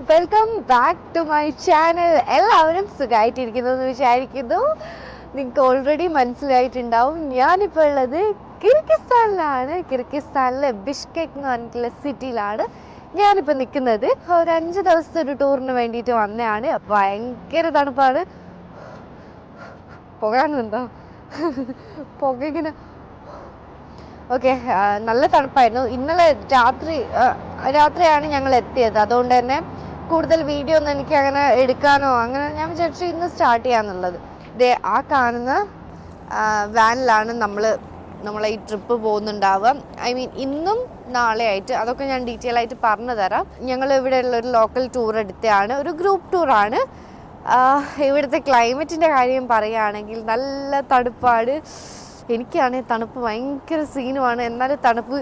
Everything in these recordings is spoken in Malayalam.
Welcome back to my channel. എല്ലാവരും സുഖമായിട്ടിരിക്കുന്നു എന്ന് വിചാരിക്കുന്നു. നിങ്ങൾക്ക് ഓൾറെഡി മനസ്സിലായിട്ടുണ്ടാവും, ഞാനിപ്പോൾ ഉള്ളത് കിർഗിസ്ഥാനിലാണ്. കിർഗിസ്ഥാനിലെ ബിഷ്കെക് എന്ന് പറഞ്ഞിട്ടുള്ള സിറ്റിയിലാണ് ഞാനിപ്പോൾ നിൽക്കുന്നത്. ഒരു 5 ദിവസത്തെ ഒരു ടൂറിന് വേണ്ടിയിട്ട് വന്നതാണ്. ഭയങ്കര തണുപ്പാണ്. പുകയാണെന്നുണ്ടോ? പുക ഇങ്ങനെ ഓക്കെ. നല്ല തണുപ്പായിരുന്നു. ഇന്നലെ രാത്രിയാണ് ഞങ്ങൾ എത്തിയത്. അതുകൊണ്ട് തന്നെ കൂടുതൽ വീഡിയോ ഒന്നും എനിക്ക് അങ്ങനെ എടുക്കാനോ അങ്ങനെ ഞാൻ വിചാരിച്ചു ഇന്ന് സ്റ്റാർട്ട് ചെയ്യാന്നുള്ളത്. ഇതേ ആ കാണുന്ന വാനിലാണ് നമ്മളെ ഈ ട്രിപ്പ് പോകുന്നുണ്ടാവുക. ഐ മീൻ ഇന്നും നാളെ ആയിട്ട്. അതൊക്കെ ഞാൻ ഡീറ്റെയിൽ ആയിട്ട് പറഞ്ഞു തരാം. ഞങ്ങൾ ഇവിടെ ഉള്ളൊരു ലോക്കൽ ടൂർ എടുത്തതാണ്, ഒരു ഗ്രൂപ്പ് ടൂറാണ്. ഇവിടുത്തെ ക്ലൈമറ്റിൻ്റെ കാര്യം പറയുകയാണെങ്കിൽ നല്ല തണുപ്പാണ്. എനിക്കാണെങ്കിൽ തണുപ്പ് ഭയങ്കര സീനുമാണ്. എന്നാലും തണുപ്പ്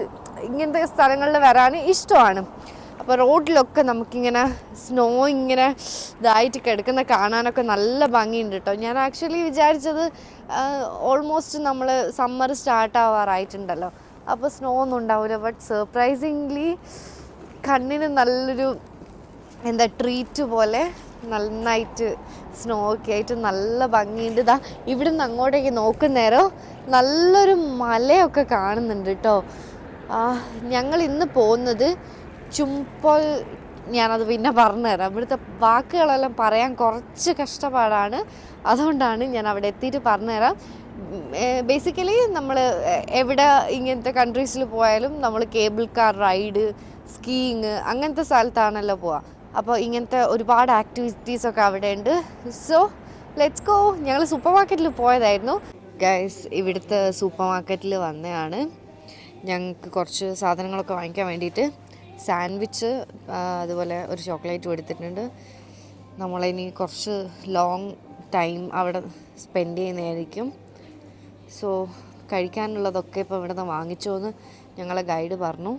ഇങ്ങനത്തെ സ്ഥലങ്ങളിൽ വരാൻ ഇഷ്ടമാണ്. അപ്പോൾ റോഡിലൊക്കെ നമുക്കിങ്ങനെ സ്നോ ഇങ്ങനെ ഇതായിട്ട് കിടക്കുന്ന കാണാനൊക്കെ നല്ല ഭംഗിയുണ്ട് കേട്ടോ. ഞാൻ ആക്ച്വലി വിചാരിച്ചത് ഓൾമോസ്റ്റ് നമ്മൾ സമ്മർ സ്റ്റാർട്ട് ആവാറായിട്ടുണ്ടല്ലോ, അപ്പോൾ സ്നോ ഒന്നും ഉണ്ടാവില്ല. ബട്ട് സർപ്രൈസിംഗ്ലി കണ്ണിന് നല്ലൊരു ട്രീറ്റ് പോലെ നന്നായിട്ട് സ്നോ ഒക്കെ ആയിട്ട് നല്ല ഭംഗിയുണ്ട്. ഇതാ ഇവിടെ നിന്ന് അങ്ങോട്ടേക്ക് നോക്കുന്നേരം നല്ലൊരു മലയൊക്കെ കാണുന്നുണ്ട് കേട്ടോ. ഞങ്ങൾ ഇന്ന് പോകുന്നത് ചുംപോൽ. ഞാനത് പിന്നെ പറഞ്ഞുതരാം. ഇവിടുത്തെ വാക്കുകളെല്ലാം പറയാൻ കുറച്ച് കഷ്ടപ്പാടാണ്, അതുകൊണ്ടാണ് ഞാൻ അവിടെ എത്തിയിട്ട് പറഞ്ഞുതരാം. ബേസിക്കലി നമ്മൾ എവിടെ ഇങ്ങനത്തെ കൺട്രീസിൽ പോയാലും നമ്മൾ കേബിൾ കാർ റൈഡ്, സ്കീയിങ് അങ്ങനത്തെ സ്ഥലത്താണല്ലോ പോവുക. അപ്പോൾ ഇങ്ങനത്തെ ഒരുപാട് ആക്ടിവിറ്റീസൊക്കെ അവിടെ ഉണ്ട്. So let's go. ഞങ്ങൾ സൂപ്പർ മാർക്കറ്റിൽ പോയതായിരുന്നു ഗൈസ്. ഇവിടുത്തെ സൂപ്പർ മാർക്കറ്റിൽ വന്നതാണ് ഞങ്ങൾക്ക് കുറച്ച് സാധനങ്ങളൊക്കെ വാങ്ങിക്കാൻ വേണ്ടിയിട്ട്. സാൻഡ്വിച്ച്, അതുപോലെ ഒരു ചോക്ലേറ്റും എടുത്തിട്ടുണ്ട്. നമ്മളിനി കുറച്ച് ലോങ് ടൈം അവിടെ സ്പെൻഡ് ചെയ്യുന്നതായിരിക്കും. സോ കഴിക്കാനുള്ളതൊക്കെ ഇപ്പോൾ ഇവിടെ നിന്ന് വാങ്ങിച്ചോ എന്ന് ഞങ്ങളെ ഗൈഡ് പറഞ്ഞു.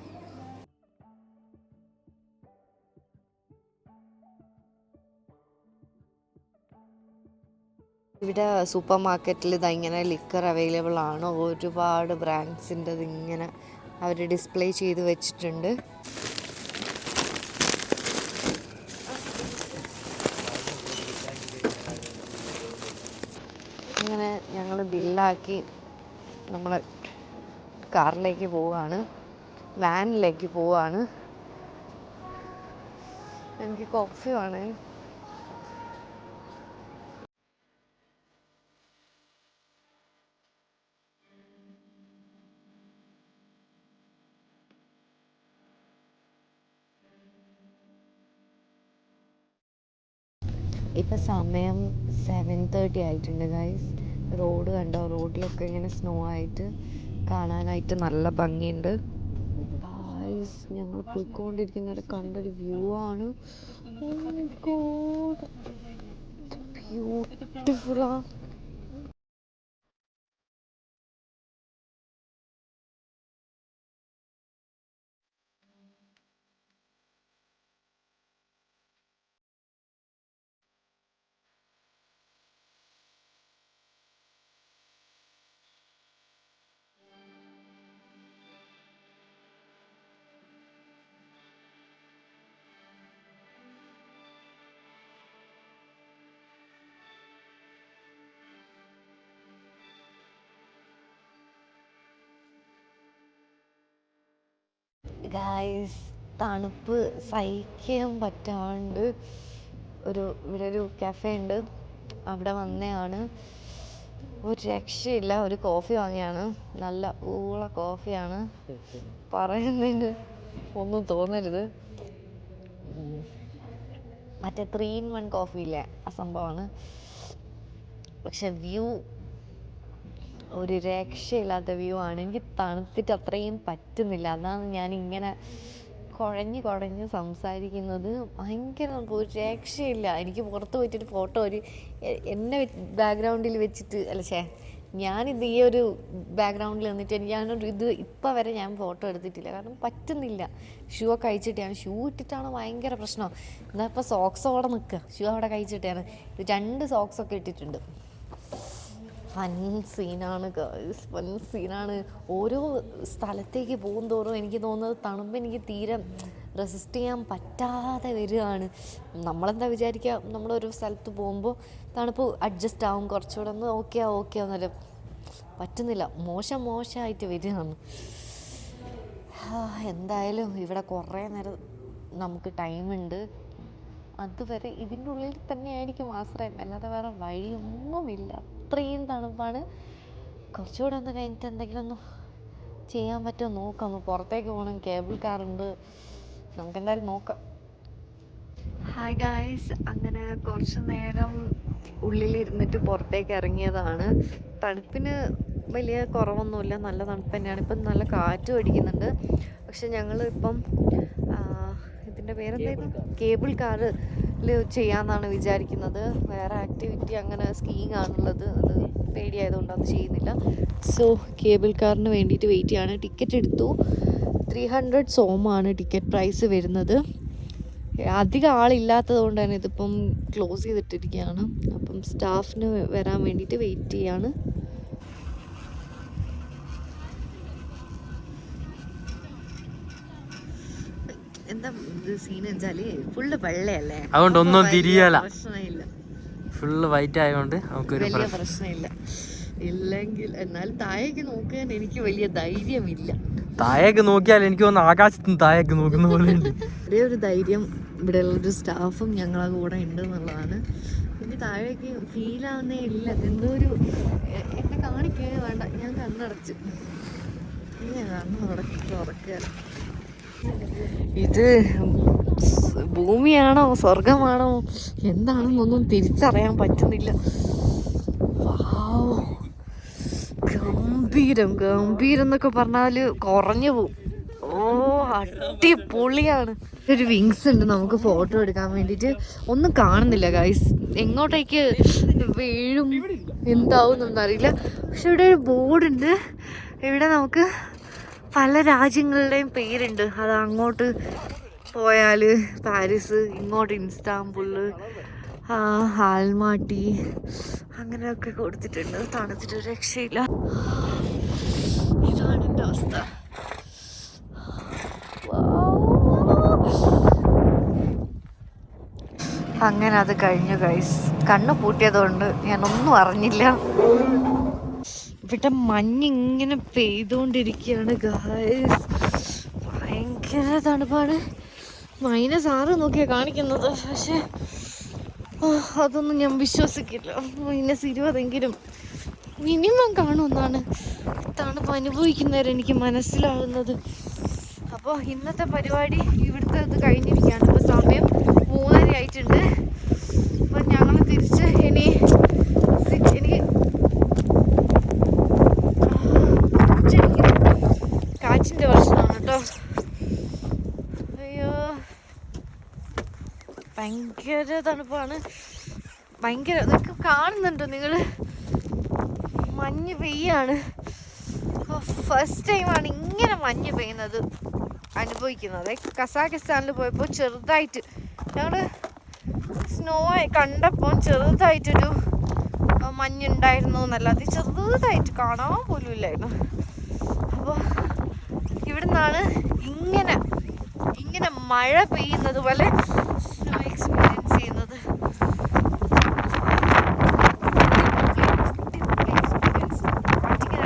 ഇവിടെ സൂപ്പർ മാർക്കറ്റിൽ ഇതാ ഇങ്ങനെ ലിക്കർ അവൈലബിൾ ആണ്. ഒരുപാട് ബ്രാൻഡ്സിൻ്റെ ഇങ്ങനെ അവർ ഡിസ്പ്ലേ ചെയ്ത് വെച്ചിട്ടുണ്ട്. ഇങ്ങനെ ഞങ്ങൾ ബില്ലാക്കി നമ്മൾ കാറിലേക്ക് പോവുകയാണ്, വാനിലേക്ക് പോവുകയാണ്. എനിക്ക് കോഫി വേണേ. ഇപ്പം സമയം 7:30 ആയിട്ടുണ്ട് ഗൈസ്. റോഡ് കണ്ടോ? റോഡിലൊക്കെ ഇങ്ങനെ സ്നോ ആയിട്ട് കാണാനായിട്ട് നല്ല ഭംഗിയുണ്ട് ഗൈസ്. ഞങ്ങൾ പോയിക്കൊണ്ടിരിക്കുന്നത് കണ്ടൊരു വ്യൂ ആണ്. ബ്യൂട്ടിഫുള്ളാണ്. ഗൈസ്, തണുപ്പ് സഹിക്കാൻ പറ്റാണ്ട് ഇവിടെ ഒരു കഫേ ഉണ്ട്, അവിടെ വന്നതാണ്. ഒരു രക്ഷയില്ല. ഒരു കോഫി വാങ്ങിയാണ്, നല്ല ഊള കോഫിയാണ്. പറയുന്നതിന് ഒന്നും തോന്നരുത്. മറ്റേ 3-in-1 കോഫി ഇല്ലേ, ആ സംഭവമാണ്. പക്ഷെ വ്യൂ ഒരു രക്ഷയില്ലാത്ത വ്യൂ ആണ്. എനിക്ക് തണുത്തിട്ട് അത്രയും പറ്റുന്നില്ല. അതാണ് ഞാനിങ്ങനെ കുഴഞ്ഞ് സംസാരിക്കുന്നത്. ഭയങ്കര ഒരു രക്ഷയില്ല. എനിക്ക് പുറത്ത് പോയിട്ടൊരു ഫോട്ടോ എന്നെ ബാക്ക്ഗ്രൗണ്ടിൽ വെച്ചിട്ട് ഞാനിത് ഈ ഒരു ബാക്ക്ഗ്രൗണ്ടിൽ നിന്നിട്ട് ഇത് ഇപ്പം വരെ ഞാൻ ഫോട്ടോ എടുത്തിട്ടില്ല. കാരണം പറ്റുന്നില്ല. ഷൂ ഒക്കെ കഴിച്ചിട്ടാണ്. ഷൂ ഇട്ടിട്ടാണ് ഭയങ്കര പ്രശ്നം. എന്നാൽ ഇപ്പോൾ സോക്സ് അവിടെ നിൽക്കുക, ഷൂ അവിടെ കഴിച്ചിട്ടാണ്. 2 സോക്സൊക്കെ ഇട്ടിട്ടുണ്ട്. ഫൺ സീനാണ് ഗേൾസ്, ഫൺ സീനാണ്. ഓരോ സ്ഥലത്തേക്ക് പോകും തോറും എനിക്ക് തോന്നുന്നത് തണുപ്പ് എനിക്ക് തീരെ റെസിസ്റ്റ് ചെയ്യാൻ പറ്റാതെ വരികയാണ്. നമ്മളെന്താ വിചാരിക്കുക, നമ്മളൊരു സ്ഥലത്ത് പോകുമ്പോൾ തണുപ്പ് അഡ്ജസ്റ്റ് ആവും, കുറച്ചുകൂടെ ഒന്ന് ഓക്കെ ആവുന്നല്ലോ. പറ്റുന്നില്ല, മോശമായിട്ട് വരികയാണ്. എന്തായാലും ഇവിടെ കുറേ നേരം നമുക്ക് ടൈമുണ്ട്. അതുവരെ ഇതിൻ്റെ ഉള്ളിൽ തന്നെ ആയിരിക്കും ആശ്രയം, അല്ലാതെ വേറെ വഴിയൊന്നുമില്ല. അത്രയും തണുപ്പാണ്. കുറച്ചുകൂടെ ഒന്ന് കഴിഞ്ഞിട്ട് എന്തെങ്കിലും ഒന്ന് ചെയ്യാൻ പറ്റുമോ നോക്കാം. പുറത്തേക്ക് പോകണം, കേബിൾ കാറുണ്ട്, നമുക്കെന്തായാലും നോക്കാം. ഹായ് ഗായ്സ്, അങ്ങനെ കുറച്ച് നേരം ഉള്ളിലിരുന്നിട്ട് പുറത്തേക്ക് ഇറങ്ങിയതാണ്. തണുപ്പിന് വലിയ കുറവൊന്നുമില്ല, നല്ല തണുപ്പ് തന്നെയാണ്. ഇപ്പം നല്ല കാറ്റും അടിക്കുന്നുണ്ട്. പക്ഷെ ഞങ്ങൾ ഇപ്പം ഇതിൻ്റെ പേരെന്തായിരുന്നു, കേബിൾ കാറിൽ ചെയ്യാമെന്നാണ് വിചാരിക്കുന്നത്. വേറെ ആക്ടിവിറ്റി അങ്ങനെ സ്കീയിങ് ആണുള്ളത്, അത് പേടിയായതുകൊണ്ട് അത് ചെയ്യുന്നില്ല. സോ കേബിൾ കാറിന് വേണ്ടിയിട്ട് വെയിറ്റ് ചെയ്യാണ്. ടിക്കറ്റ് എടുത്തു. 300 സോമാണ് ടിക്കറ്റ് പ്രൈസ് വരുന്നത്. അധികം ആളില്ലാത്തത് കൊണ്ട് തന്നെ ഇതിപ്പം ക്ലോസ് ചെയ്തിട്ടിരിക്കുകയാണ്. അപ്പം സ്റ്റാഫിന് വരാൻ വേണ്ടിയിട്ട് വെയിറ്റ് ചെയ്യാണ്. എന്താ ഇത് സീൻ വെച്ചാല് ഫുള്ള് വെള്ളയല്ലേ, അതുകൊണ്ട് ഒന്നും തിരിയല, പ്രശ്നമില്ല. ഫുള്ള് വൈറ്റ് ആയതുകൊണ്ട് നമുക്ക് വലിയ പ്രശ്നമില്ല. ഇല്ലെങ്കിൽ എന്നാലും താഴേക്ക് നോക്കാൻ എനിക്ക് വലിയ ധൈര്യമില്ല. താഴേക്ക് നോക്കിയാൽ എനിക്ക് തോന്നുന്നു ആകാശത്തിന് താഴേക്ക് നോക്കുന്ന പോലെ ഉണ്ട്. ഒരേ ഒരു ധൈര്യം ഇവിടെ ഉള്ളൊരു സ്റ്റാഫും ഞങ്ങളെ കൂടെ ഉണ്ട് എന്നുള്ളതാണ്. എനിക്ക് താഴേക്ക് ഫീൽ ആവുന്നേ ഇല്ല. എന്തോ ഒരു എന്നെ കാണിക്കേ വേണ്ട, ഞാൻ കണ്ണടച്ച് ഉറക്കുക. ഇത് ഭൂമിയാണോ സ്വർഗമാണോ എന്താണെന്നൊന്നും തിരിച്ചറിയാൻ പറ്റുന്നില്ല. ഗംഭീരം എന്നൊക്കെ പറഞ്ഞാല് കുറഞ്ഞു പോവും. അടിപൊളിയാണ്. ഒരു വിങ്സ് ഉണ്ട് നമുക്ക് ഫോട്ടോ എടുക്കാൻ വേണ്ടിയിട്ട്. ഒന്നും കാണുന്നില്ല ഗൈസ്, എങ്ങോട്ടേക്ക് വീഴും എന്താവും എന്നൊന്നും അറിയില്ല. പക്ഷെ ഇവിടെ ഒരു ബോർഡുണ്ട്. ഇവിടെ നമുക്ക് പല രാജ്യങ്ങളുടെയും പേരുണ്ട്. അത് അങ്ങോട്ട് പോയാൽ പാരീസ്, ഇങ്ങോട്ട് ഇസ്താംബുള്, ആൽമാട്ടി അങ്ങനെയൊക്കെ കൊടുത്തിട്ടുണ്ട്. തണുത്തിട്ട് രക്ഷയില്ല. ഇതാണ് എൻ്റെ അവസ്ഥ. അങ്ങനെ അത് കഴിഞ്ഞു ഗൈസ്. കണ്ണ് പൂട്ടിയതുകൊണ്ട് ഞാനൊന്നും അറിഞ്ഞില്ല. ഇവിടെ മഞ്ഞിങ്ങനെ പെയ്തുകൊണ്ടിരിക്കുകയാണ് ഗൈസ്. ഭയങ്കര തണുപ്പാണ്. -6 നോക്കിയാണ് കാണിക്കുന്നത്. പക്ഷെ അതൊന്നും ഞാൻ വിശ്വസിക്കില്ല. -20 മിനിമം കാണുമെന്നാണ് തണുപ്പ് അനുഭവിക്കുന്നവരെ എനിക്ക് മനസ്സിലാവുന്നത്. അപ്പോൾ ഇന്നത്തെ പരിപാടി ഇവിടുത്തെ ഇത് കഴിഞ്ഞിരിക്കുകയാണ്. ഇപ്പോൾ സമയം 3:30 ആയിട്ടുണ്ട്. അപ്പം ഞങ്ങൾ തിരിച്ച് എനിക്ക് കാറ്റിൻ്റെ പ്രശ്നമാണ് കേട്ടോ. അയ്യോ, ഭയങ്കര തണുപ്പാണ്. ഭയങ്കര ഇതൊക്കെ കാണുന്നുണ്ടോ നിങ്ങൾ? മഞ്ഞ് പെയ്യാണ്. ഫസ്റ്റ് ടൈമാണ് ഇങ്ങനെ മഞ്ഞ് പെയ്യുന്നത് അനുഭവിക്കുന്നത്. കസാഖിസ്ഥാനിൽ പോയപ്പോൾ ചെറുതായിട്ട് ഞങ്ങൾ സ്നോ കണ്ടപ്പോൾ ചെറുതായിട്ടൊരു മഞ്ഞുണ്ടായിരുന്നു എന്നല്ലാതെ ചെറുതായിട്ട് കാണാൻ പോലും ഇല്ലായിരുന്നു. അപ്പോൾ ഇവിടെ നിന്നാണ് ഇങ്ങനെ മഴ പെയ്യുന്നത് പോലെ സ്നോ എക്സ്പീരിയൻസ് ചെയ്യുന്നത്.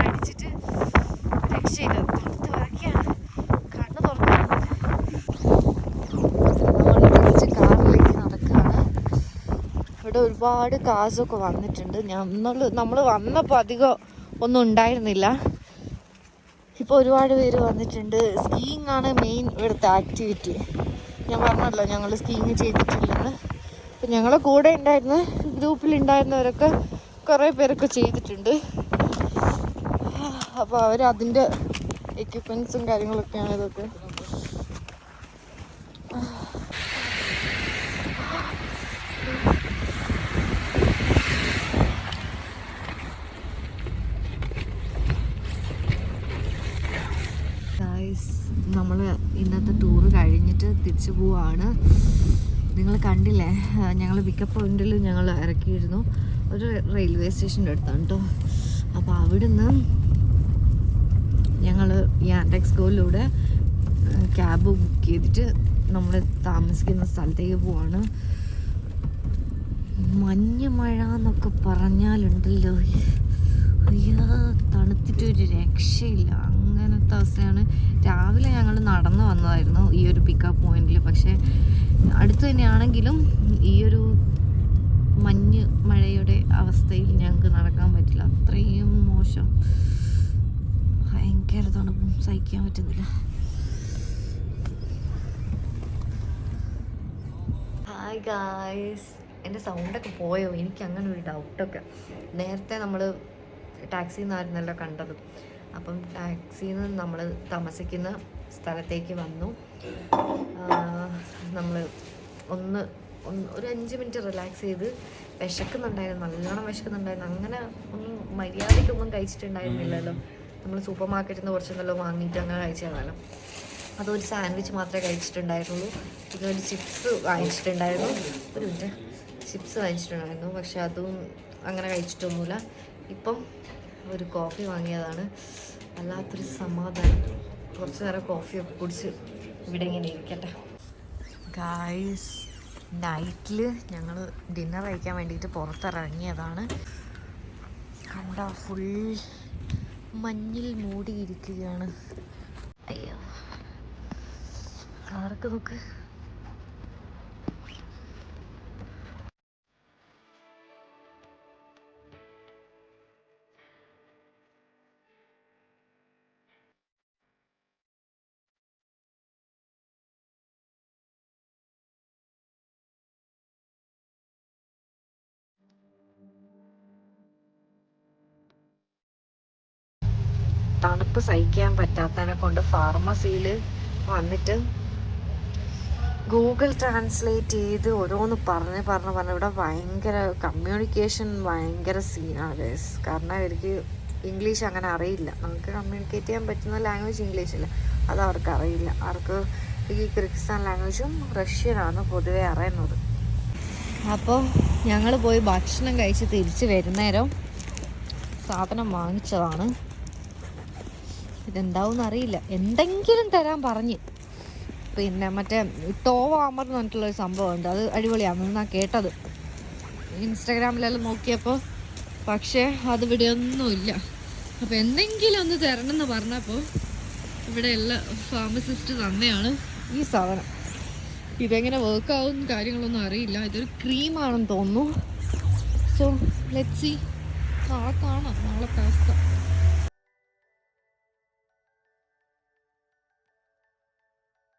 അടിച്ചിട്ട് രക്ഷയില്ല. തണുത്ത് വരയ്ക്കാണ്, കണ്ണ് തുറക്കുന്നത്. നമ്മൾ തിരിച്ച് കാറിലേക്ക് നടക്കുകയാണ്. ഇവിടെ ഒരുപാട് കാസൊക്കെ വന്നിട്ടുണ്ട്. നമ്മൾ വന്നപ്പോൾ അധികം ഒന്നും ഉണ്ടായിരുന്നില്ല. ഇപ്പോൾ ഒരുപാട് പേര് വന്നിട്ടുണ്ട്. സ്കീയിങ് ആണ് മെയിൻ ഇവിടുത്തെ ആക്ടിവിറ്റി. ഞാൻ പറഞ്ഞല്ലോ ഞങ്ങൾ സ്കീയിങ് ചെയ്തിട്ടില്ലെന്ന്. അപ്പം ഞങ്ങളെ കൂടെ ഉണ്ടായിരുന്ന ഗ്രൂപ്പിലുണ്ടായിരുന്നവരൊക്കെ കുറേ പേരൊക്കെ ചെയ്തിട്ടുണ്ട്. അപ്പോൾ അതിൻ്റെ എക്യുപ്മെൻറ്റ്സും കാര്യങ്ങളൊക്കെയാണ് ഇതൊക്കെ. നമ്മൾ ഇന്നത്തെ ടൂറ് കഴിഞ്ഞിട്ട് തിരിച്ചു പോവാണ്. നിങ്ങൾ കണ്ടില്ലേ, ഞങ്ങൾ പിക്കപ്പ് പോയിന്റിൽ ഞങ്ങൾ ഇറക്കിയിരുന്നു. ഒരു റെയിൽവേ സ്റ്റേഷൻ്റെ അടുത്താണ് കേട്ടോ. അപ്പോൾ അവിടുന്ന് ഞങ്ങൾ യാൻഡെക്സ് ഗോയിലൂടെ ക്യാബ് ബുക്ക് ചെയ്തിട്ട് നമ്മൾ താമസിക്കുന്ന സ്ഥലത്തേക്ക് പോവാണ്. മഞ്ഞ് മഴ എന്നൊക്കെ പറഞ്ഞാലുണ്ടല്ലോ, അയ്യോ തണുത്തിട്ടൊരു രക്ഷയില്ല. അങ്ങനത്തെ അവസ്ഥയാണ്. രാവിലെ ഞങ്ങൾ നടന്നു വന്നതായിരുന്നു ഈ ഒരു പിക്കപ്പ് പോയിന്റിൽ. പക്ഷേ അടുത്ത് തന്നെയാണെങ്കിലും ഈ ഒരു മഞ്ഞ് മഴയുടെ അവസ്ഥയിൽ ഞങ്ങൾക്ക് നടക്കാൻ പറ്റില്ല. അത്രയും മോശം, ഭയങ്കര തണുപ്പും സഹിക്കാൻ പറ്റുന്നില്ല. ഹായ് ഗായ്സ്, എൻ്റെ സൗണ്ടൊക്കെ പോയോ? എനിക്ക് അങ്ങനെ ഒരു ഡൗട്ടൊക്കെ. നേരത്തെ നമ്മൾ ടാക്സിയിൽ നിന്നായിരുന്നല്ലോ കണ്ടത്. അപ്പം ടാക്സിയിൽ നിന്ന് നമ്മൾ താമസിക്കുന്ന സ്ഥലത്തേക്ക് വന്നു. നമ്മൾ ഒരു 5 മിനിറ്റ് റിലാക്സ് ചെയ്ത് വിശക്കുന്നുണ്ടായിരുന്നു, നല്ലോണം വിശക്കുന്നുണ്ടായിരുന്നു. അങ്ങനെ ഒന്നും മര്യാദയ്ക്കൊന്നും കഴിച്ചിട്ടുണ്ടായിരുന്നില്ലല്ലോ. നമ്മൾ സൂപ്പർ മാർക്കറ്റിൽ നിന്ന് കുറച്ചൊന്നല്ലോ വാങ്ങിയിട്ട് അങ്ങനെ കഴിച്ചതാണല്ലോ. അതൊരു സാൻഡ്വിച്ച് മാത്രമേ കഴിച്ചിട്ടുണ്ടായിരുന്നുള്ളൂ. പിന്നെ ഒരു ചിപ്സ് വാങ്ങിച്ചിട്ടുണ്ടായിരുന്നു. ഒരു മിനിറ്റ്, ചിപ്സ് വാങ്ങിച്ചിട്ടുണ്ടായിരുന്നു. പക്ഷെ അതും അങ്ങനെ കഴിച്ചിട്ടൊന്നുമില്ല. ഇപ്പം ഒരു കോഫി വാങ്ങിയതാണ്. വല്ലാത്തൊരു സമാധാനം. കുറച്ച് നേരം കോഫിയൊക്കെ കുടിച്ച് ഇവിടെ ഇങ്ങനെ ഇരിക്കട്ടെ. ഗായ്സ്, നൈറ്റിൽ ഞങ്ങൾ ഡിന്നർ കഴിക്കാൻ വേണ്ടിയിട്ട് പുറത്തിറങ്ങിയതാണ്. കണ്ട ഫുൾ മഞ്ഞിൽ മൂടിയിരിക്കുകയാണ്. അയ്യോ, ആർക്ക് നോക്ക്. തണുപ്പ് സഹിക്കാൻ പറ്റാത്തതിനെ കൊണ്ട് ഫാർമസിയിൽ വന്നിട്ട് ഗൂഗിൾ ട്രാൻസ്ലേറ്റ് ചെയ്ത് ഓരോന്ന് പറഞ്ഞ് ഇവിടെ ഭയങ്കര കമ്മ്യൂണിക്കേഷൻ ഭയങ്കര സീനാണ് ഗൈസ്. കാരണം എനിക്ക് ഇംഗ്ലീഷ് അങ്ങനെ അറിയില്ല. നമുക്ക് കമ്മ്യൂണിക്കേറ്റ് ചെയ്യാൻ പറ്റുന്ന ലാംഗ്വേജ് ഇംഗ്ലീഷല്ല, അത് അവർക്ക് അറിയില്ല. അവർക്ക് ഈ കിർഗിസ്ഥാൻ ലാംഗ്വേജും റഷ്യനാണ് പൊതുവെ അറിയുന്നത്. അപ്പോൾ ഞങ്ങൾ പോയി ഭക്ഷണം കഴിച്ച് തിരിച്ച് വരുന്നേരം സാധനം വാങ്ങിച്ചതാണ്. ഇതെന്താവും അറിയില്ല, എന്തെങ്കിലും തരാൻ പറഞ്ഞ്. പിന്നെ മറ്റേ ടോവാമർ എന്ന് പറഞ്ഞിട്ടുള്ളൊരു സംഭവമുണ്ട്, അത് അടിപൊളിയാണെന്നാണ് കേട്ടത് ഇൻസ്റ്റാഗ്രാമിലെല്ലാം നോക്കിയപ്പോൾ. പക്ഷേ അതിവിടെ ഒന്നുമില്ല. അപ്പോൾ എന്തെങ്കിലും ഒന്ന് തരണം എന്ന് പറഞ്ഞപ്പോൾ ഇവിടെയുള്ള ഫാർമസിസ്റ്റ് തന്നെയാണ് ഈ സാധനം. ഇതെങ്ങനെ വർക്കാവും കാര്യങ്ങളൊന്നും അറിയില്ല. ഇതൊരു ക്രീമാണെന്ന് തോന്നുന്നു. So let's see. നാളെ കാണാം, നാളത്തെ അവസ്ഥ.